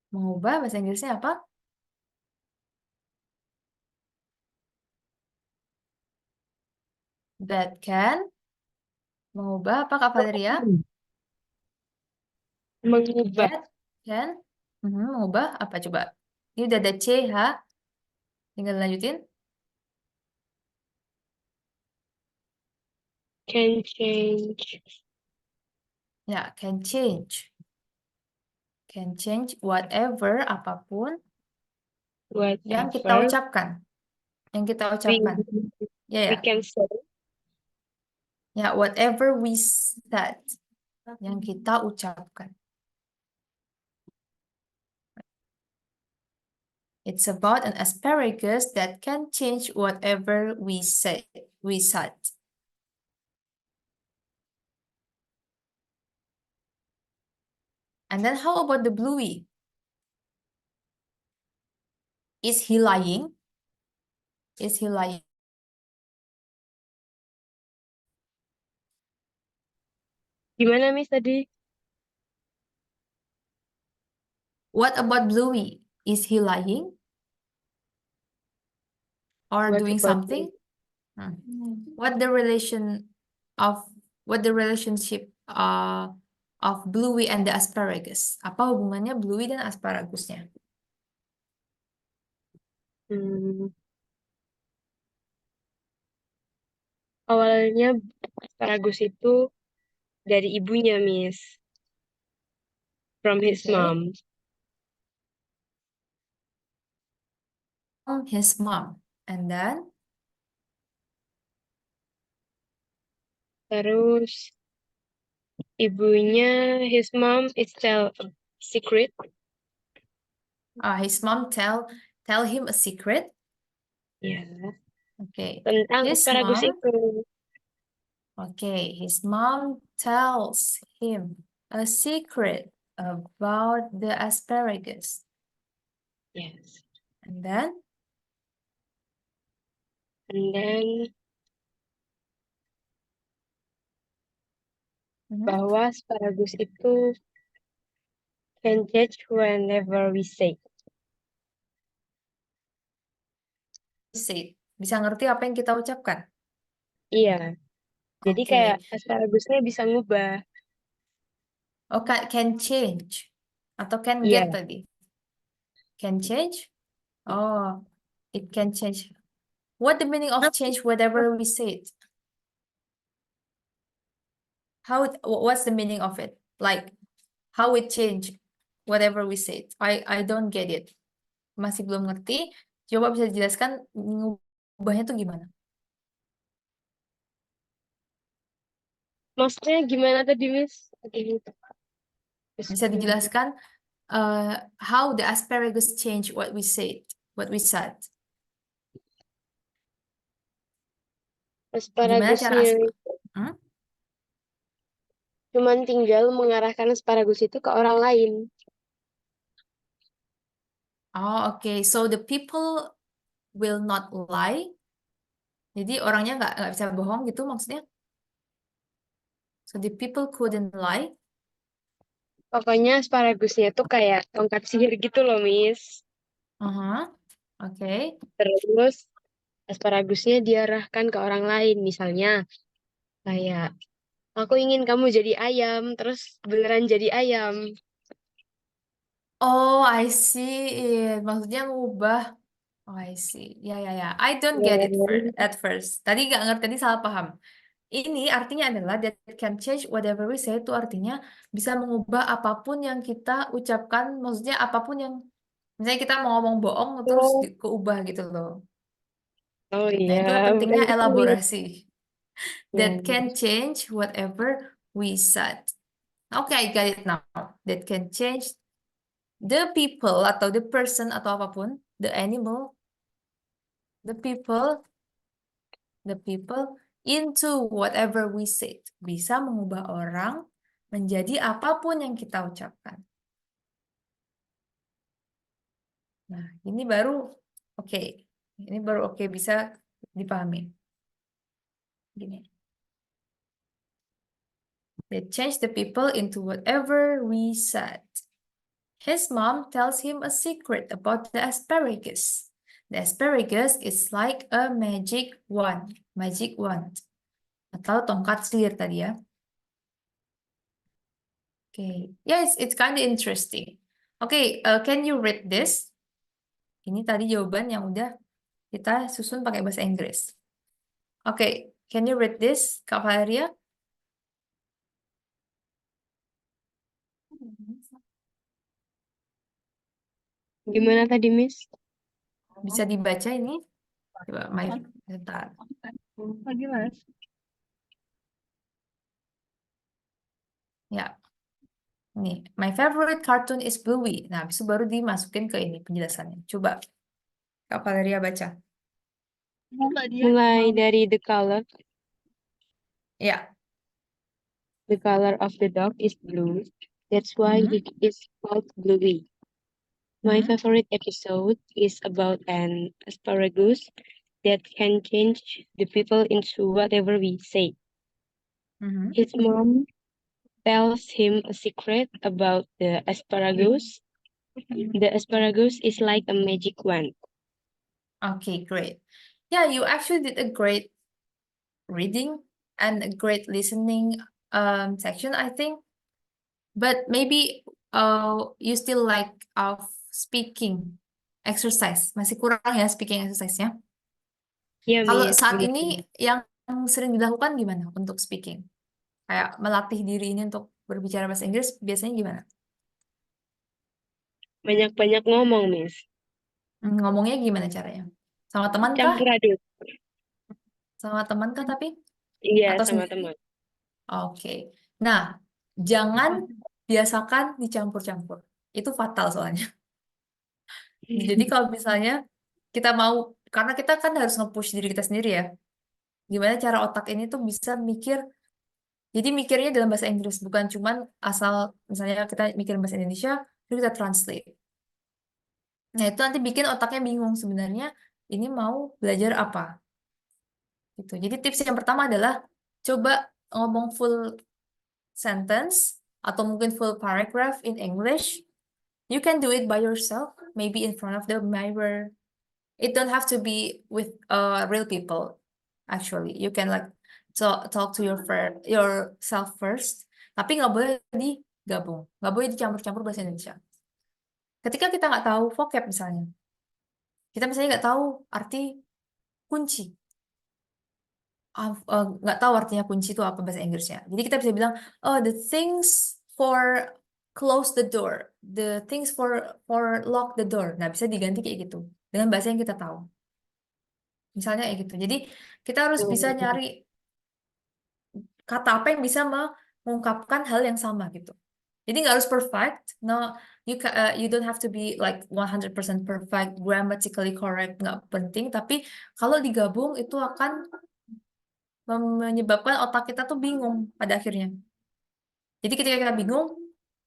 Mengubah bahasa Inggrisnya apa? That can. Mengubah apa Kak Valeria? Mengubah. That can. Mengubah apa coba? Ini udah ada CH. Tinggal lanjutin. Can change. Ya, can change. Can change whatever, apapun yang kita Whatever ucapkan. Yang kita we, ucapkan. Ya, we ya. can say. Ya, whatever we said. Yang kita ucapkan. It's about an asparagus that can change whatever we say, we said. And then how about the bluey? Is he lying? Is he lying? Gimana Miss tadi? What about bluey? Is he lying? Or What doing about something? What the relation of what the relationship of bluey and the asparagus? Apa hubungannya bluey dan asparagusnya? Awalnya asparagus itu dari ibunya Miss. From his Okay. mom. From his mom. And then Terus ibunya, his mom is tell a secret. his mom tell him a secret. Ya. Okay. Tentang His asparagus mom, itu. okay, his mom tells him a secret about the asparagus. Yes. And then bahwa asparagus itu can change whenever we say. say, bisa ngerti apa yang kita ucapkan. Iya. Jadi Oke. kayak asparagusnya bisa ngubah. Oh, can change atau can Iya. get tadi. Can change? Oh, it can change. What the meaning of change whatever we say it? What's the meaning of it? Like how it change whatever we say it? I don't get it. Masih belum ngerti. Coba bisa dijelaskan ngubahnya tuh gimana? Maksudnya gimana tadi, Miss? Bisa dijelaskan how the asparagus change what we said, what we said. Gimana cara Asparagusnya cuman tinggal mengarahkan asparagus itu ke orang lain. Oh, okay. So the people will not lie. Jadi orangnya nggak bisa bohong gitu maksudnya? So the people couldn't lie. Pokoknya asparagusnya tuh kayak tongkat sihir gitu loh, Miss. Oke. Terus asparagusnya diarahkan ke orang lain. Misalnya kayak, aku ingin kamu jadi ayam, terus beneran jadi ayam. Oh, I see it. Maksudnya ngubah. Oh, I see. Ya, ya, ya. I don't get it at first. Tadi nggak ngerti, tadi salah paham. Ini artinya adalah that can change whatever we say, itu artinya bisa mengubah apapun yang kita ucapkan. Maksudnya apapun yang, misalnya kita mau ngomong bohong terus Oh, keubah gitu loh. oh Nah, iya, itu pentingnya bukan gitu, Miss. elaborasi. Ya. That can change whatever we said. Oke, I got it now. That can change the people atau the person atau apapun, the animal, the people into whatever we said. Bisa mengubah orang menjadi apapun yang kita ucapkan. Nah, ini baru oke. Ini baru oke, bisa dipahami. Gini. They change the people into whatever we said. His mom tells him a secret about the asparagus. The asparagus is like a magic wand. Magic wand. Atau tongkat sihir tadi ya. Okay. Yes, it's kind of interesting. Okay, can you read this? Ini tadi jawaban yang udah kita susun pakai bahasa Inggris. Okay, can you read this, Kak Valeria? Gimana tadi, Miss? Bisa dibaca ini? Coba, bentar. Ya, nih. My favorite cartoon is Bluey. Nah, habis itu baru dimasukin ke ini penjelasannya. Coba, Kak Valeria baca. Mulai dari the color. Ya. The color of the dog is blue. That's why Mhm. it is called Bluey. My Mhm. favorite episode is about an asparagus that can change the people into whatever we say. Mhm. His mom tells him a secret about the asparagus. The asparagus is like a magic wand. Okay, great. Yeah, you actually did a great reading and a great listening section, I think. But maybe you still like of speaking exercise. Masih kurang ya speaking exercise-nya. Ya, Kalau Miss, saat begitu. ini yang sering dilakukan gimana untuk speaking? Kayak melatih diri ini untuk berbicara bahasa Inggris biasanya gimana? Banyak-banyak ngomong, Miss. Ngomongnya gimana caranya? Sama teman kah? Campur aduk. Sama teman kah tapi? Iya, Atau sama sendiri? teman. Oke. Nah, jangan biasakan dicampur-campur. Itu fatal soalnya. Jadi kalau misalnya kita mau, karena kita kan harus nge-push diri kita sendiri ya. Gimana cara otak ini tuh bisa mikir, jadi mikirnya dalam bahasa Inggris, bukan cuman asal misalnya kita mikir bahasa Indonesia, terus kita translate. Nah itu nanti bikin otaknya bingung sebenarnya ini mau belajar apa. Gitu. Jadi tips yang pertama adalah coba ngomong full sentence atau mungkin full paragraph in English. You can do it by yourself, maybe in front of the mirror. It don't have to be with real people. Actually, you can like talk to yourself first. Tapi nggak boleh digabung, nggak boleh dicampur-campur bahasa Indonesia. Ketika kita nggak tahu vocab misalnya, kita misalnya nggak tahu arti kunci, nggak tahu artinya kunci itu apa bahasa Inggrisnya. Jadi kita bisa bilang, oh the things for close the door, the things for lock the door. Nah bisa diganti kayak gitu dengan bahasa yang kita tahu. Misalnya kayak gitu. Jadi kita harus bisa nyari kata apa yang bisa mengungkapkan hal yang sama gitu. Jadi nggak harus perfect. No, you don't have to be like 100% perfect, grammatically correct, nggak penting. Tapi kalau digabung itu akan menyebabkan otak kita tuh bingung pada akhirnya. Jadi ketika kita bingung,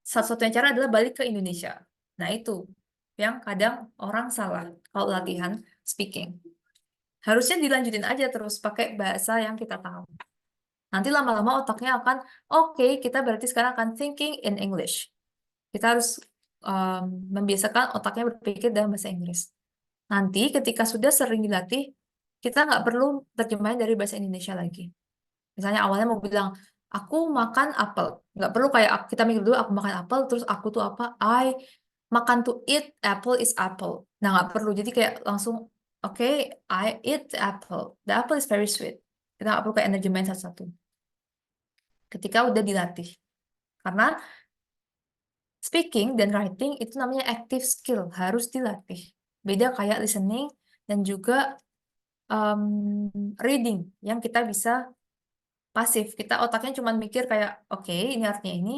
satu-satunya cara adalah balik ke Indonesia. Nah itu yang kadang orang salah kalau latihan speaking. Harusnya dilanjutin aja terus pakai bahasa yang kita tahu. Nanti lama-lama otaknya akan, oke, kita berarti sekarang akan thinking in English. Kita harus membiasakan otaknya berpikir dalam bahasa Inggris. Nanti ketika sudah sering dilatih, kita nggak perlu terjemahan dari bahasa Indonesia lagi. Misalnya awalnya mau bilang, aku makan apel. Nggak perlu kayak kita mikir dulu, aku makan apel, terus aku tuh apa? I makan to eat, apple is apple. Nah, nggak perlu. Jadi kayak langsung, oke, I eat the apple. The apple is very sweet. Kita nggak perlu kayak energi satu-satu. Ketika udah dilatih. Karena speaking dan writing itu namanya active skill, harus dilatih. Beda kayak listening dan juga reading yang kita bisa pasif. Kita otaknya cuma mikir kayak, oke, ini artinya ini,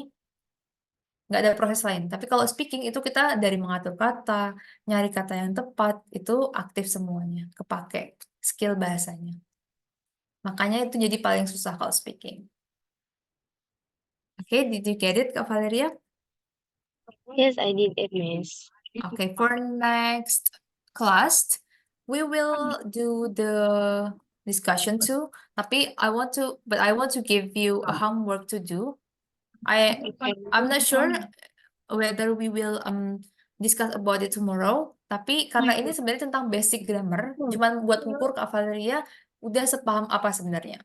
nggak ada proses lain. Tapi kalau speaking itu kita dari mengatur kata, nyari kata yang tepat, itu aktif semuanya, kepake skill bahasanya. Makanya itu jadi paling susah kalau speaking. Oke, did you get it, Kak Valeria? Yes, I did it, Miss. Okay, for next class, we will do the discussion too. But I want to give you a homework to do. I'm not sure whether we will discuss about it tomorrow. Tapi karena ini sebenarnya tentang basic grammar, cuman buat ngukur Kak Valeria udah sepaham apa sebenarnya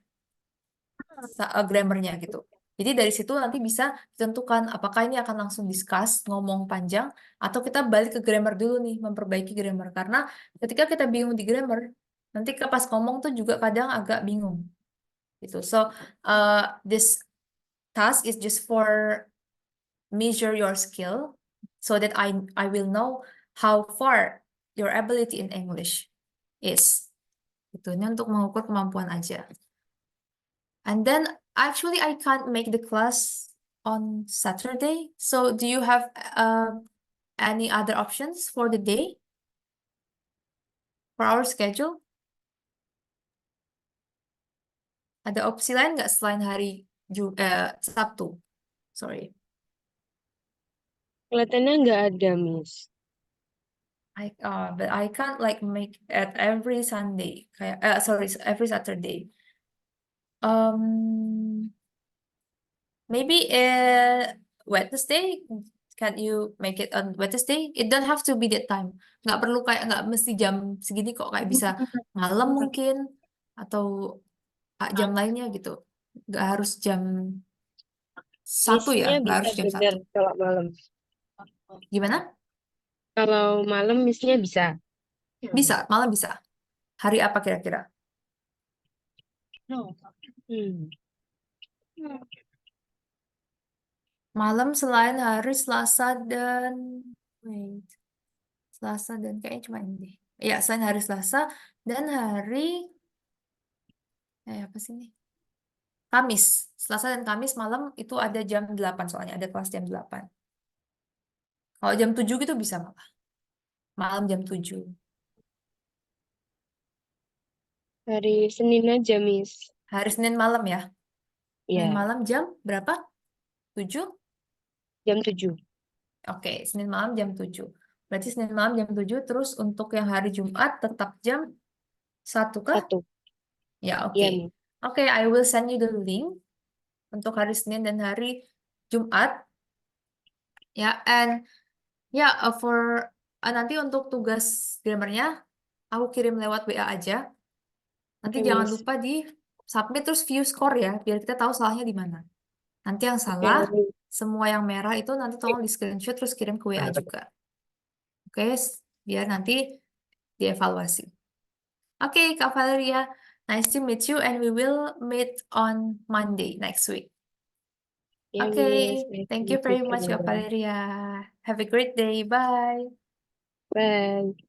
grammarnya gitu. Jadi dari situ nanti bisa ditentukan apakah ini akan langsung discuss, ngomong panjang, atau kita balik ke grammar dulu nih, memperbaiki grammar. Karena ketika kita bingung di grammar, nanti pas ngomong tuh juga kadang agak bingung. Gitu. So, this task is just for measure your skill so that I will know how far your ability in English is. Itu ini untuk mengukur kemampuan aja. And then actually I can't make the class on Saturday. So do you have any other options for the day? For our schedule? Ada opsi lain nggak selain hari Sabtu? Sorry. Kelihatannya nggak ada, Miss. But I can't like make it every Sunday. Kayak sorry, every Saturday. Maybe Wednesday. Can you make it on Wednesday? It don't have to be that time. Nggak perlu kayak nggak mesti jam segini kok. Kayak bisa malam mungkin atau jam lainnya gitu. Nggak harus jam 1 ya. Missnya Nggak bisa harus jam bener 1. kalau malam. Gimana? Kalau malam missnya bisa. Bisa, malam bisa. Hari apa kira-kira? Hmm. Malam selain hari Selasa dan Selasa dan kayaknya cuma ini deh. Ya, selain hari Selasa dan hari apa sih ini? Kamis. Selasa dan Kamis malam itu ada jam 8 soalnya, ada kelas jam 8. Kalau jam 7 gitu bisa malah. Malam jam 7. Hari Senin aja, Miss. Hari Senin malam ya. Senin Ya, malam jam berapa? 7? jam 7. Oke, Senin malam jam 7. Berarti Senin malam jam 7, terus untuk yang hari Jumat tetap jam 1 kah? 1. Ya, oke. Ya, Miss. Oke, I will send you the link untuk hari Senin dan hari Jumat. Ya, and ya for nanti untuk tugas grammarnya aku kirim lewat WA aja. Nanti Oke, jangan Miss. lupa di submit terus view score ya, biar kita tahu salahnya di mana. Nanti yang salah, Oke. semua yang merah itu nanti tolong di screenshot terus kirim ke WA juga. Oke, biar nanti dievaluasi. Oke, Kak Valeria, nice to meet you and we will meet on Monday next week. Ya, Oke, Miss. thank you very much, Kak Valeria. Have a great day. Bye. Bye.